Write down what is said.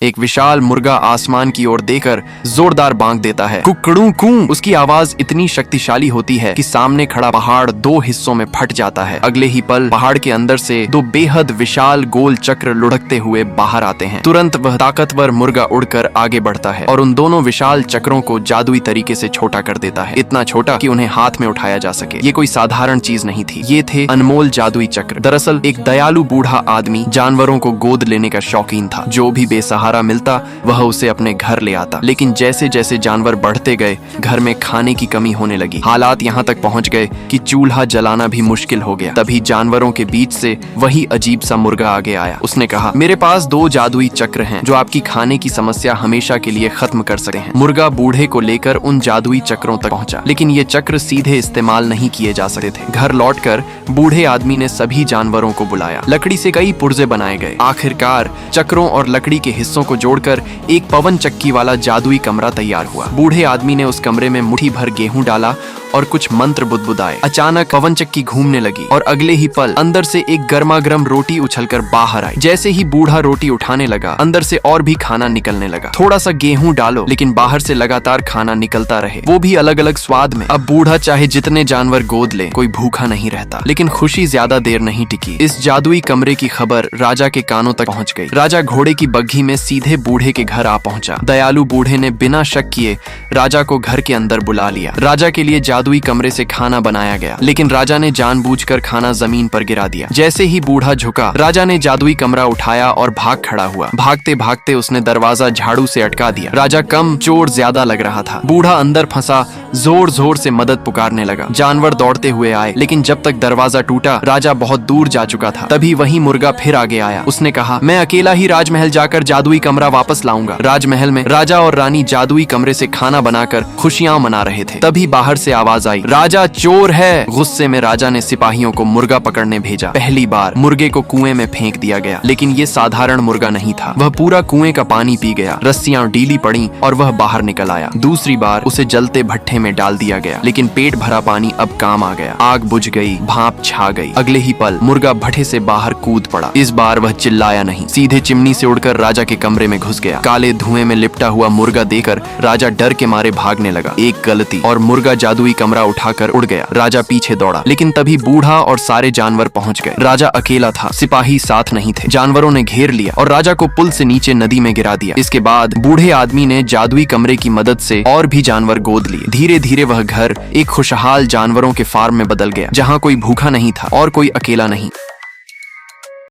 एक विशाल मुर्गा आसमान की ओर देकर जोरदार बांग देता है। कुकड़ू कू। उसकी आवाज इतनी शक्तिशाली होती है कि सामने खड़ा पहाड़ दो हिस्सों में फट जाता है। अगले ही पल पहाड़ के अंदर से दो बेहद विशाल गोल चक्र लुढ़कते हुए बाहर आते हैं। तुरंत वह ताकतवर मुर्गा उड़कर आगे बढ़ता है और उन दोनों विशाल चक्रों को जादुई तरीके से छोटा कर देता है, इतना छोटा कि उन्हें हाथ में उठाया जा सके। ये कोई साधारण चीज नहीं थी, ये थे अनमोल जादुई चक्र। दरअसल एक दयालु बूढ़ा आदमी जानवरों को गोद लेने का शौकीन था। जो भी बेसहारा मिलता वह उसे अपने घर ले आता। लेकिन जैसे जैसे जानवर बढ़ते गए घर में खाने की कमी होने लगी। हालात यहाँ तक पहुँच गए कि चूल्हा जलाना भी मुश्किल हो गया। तभी जानवरों के बीच से वही अजीब सा मुर्गा आगे आया। उसने कहा, मेरे पास दो जादुई चक्र हैं जो आपकी खाने की समस्या हमेशा के लिए खत्म कर सकते हैं। मुर्गा बूढ़े को लेकर उन जादुई चक्रों तक पहुंचा, लेकिन ये चक्र सीधे इस्तेमाल नहीं किए जा सकते थे। घर लौटकर बूढ़े आदमी ने सभी जानवरों को बुलाया। लकड़ी से कई पुर्जे बनाए गए। आखिरकार चक्रों और लकड़ी के हिस्सों को जोड़कर एक पवन चक्की वाला जादुई कमरा तैयार हुआ। बूढ़े आदमी ने उस कमरे में मुट्ठी भर गेहूं डाला और कुछ मंत्र बुदबुदाए। अचानक पवन चक्की घूमने लगी और अगले ही पल अंदर से एक गर्मा गर्म रोटी उछलकर बाहर आई। जैसे ही बूढ़ा रोटी उठाने लगा, अंदर से और भी खाना निकलने लगा। थोड़ा सा गेहूं डालो, लेकिन बाहर से लगातार खाना निकलता रहे, वो भी अलग अलग स्वाद में। अब बूढ़ा चाहे जितने जानवर गोद ले, कोई भूखा नहीं रहता। लेकिन खुशी ज्यादा देर नहीं टिकी। इस जादुई कमरे की खबर राजा के कानों तक पहुंच गई। राजा घोड़े की बग्घी में सीधे बूढ़े के घर आ पहुंचा। दयालु बूढ़े ने बिना शक किए राजा को घर के अंदर बुला लिया। राजा के लिए जादुई कमरे से खाना बनाया गया, लेकिन राजा ने जानबूझकर खाना जमीन पर गिरा दिया। जैसे ही बूढ़ा झुका, राजा ने जादुई कमरा उठाया और भाग खड़ा हुआ। भागते भागते उसने दरवाजा झाड़ू से अटका दिया। राजा कम, चोर ज्यादा लग रहा था। बूढ़ा अंदर फंसा जोर जोर से मदद पुकारने लगा। जानवर दौड़ते हुए आए, लेकिन जब तक दरवाजा टूटा राजा बहुत दूर जा चुका था। तभी वही मुर्गा फिर आगे आया। उसने कहा, मैं अकेला ही राजमहल जाकर जादुई कमरा वापस लाऊंगा। राजमहल में राजा और रानी जादुई कमरे से खाना बनाकर खुशियां मना रहे थे। तभी बाहर से आवाज आई, राजा चोर है। गुस्से में राजा ने सिपाहियों को मुर्गा पकड़ने भेजा। पहली बार मुर्गे को कुएं में फेंक दिया गया, लेकिन ये साधारण मुर्गा नहीं था। वह पूरा कुएं का पानी पी गया। रस्सियां ढीली पड़ी और वह बाहर निकल आया। दूसरी बार उसे जलते भट्ठे में डाल दिया गया, लेकिन पेट भरा पानी अब काम आ गया। आग बुझ गई, भाप छा गई। अगले ही पल मुर्गा भट्ठे से बाहर कूद पड़ा। इस बार वह चिल्लाया नहीं, सीधे चिमनी से उड़कर राजा के कमरे में घुस गया। काले धुएं में लिपटा हुआ मुर्गा देखकर राजा डर के मारे भागने लगा। एक गलती और मुर्गा जादुई कमरा उठाकर उड़ गया। राजा पीछे दौड़ा, लेकिन तभी बूढ़ा और सारे जानवर पहुंच गए। राजा अकेला था, सिपाही साथ नहीं थे। जानवरों ने घेर लिया और राजा को पुल से नीचे नदी में गिरा दिया। इसके बाद बूढ़े आदमी ने जादुई कमरे की मदद से और भी जानवर गोद लिए। धीरे धीरे वह घर एक खुशहाल जानवरों के फार्म में बदल गया, जहाँ कोई भूखा नहीं था और कोई अकेला नहीं।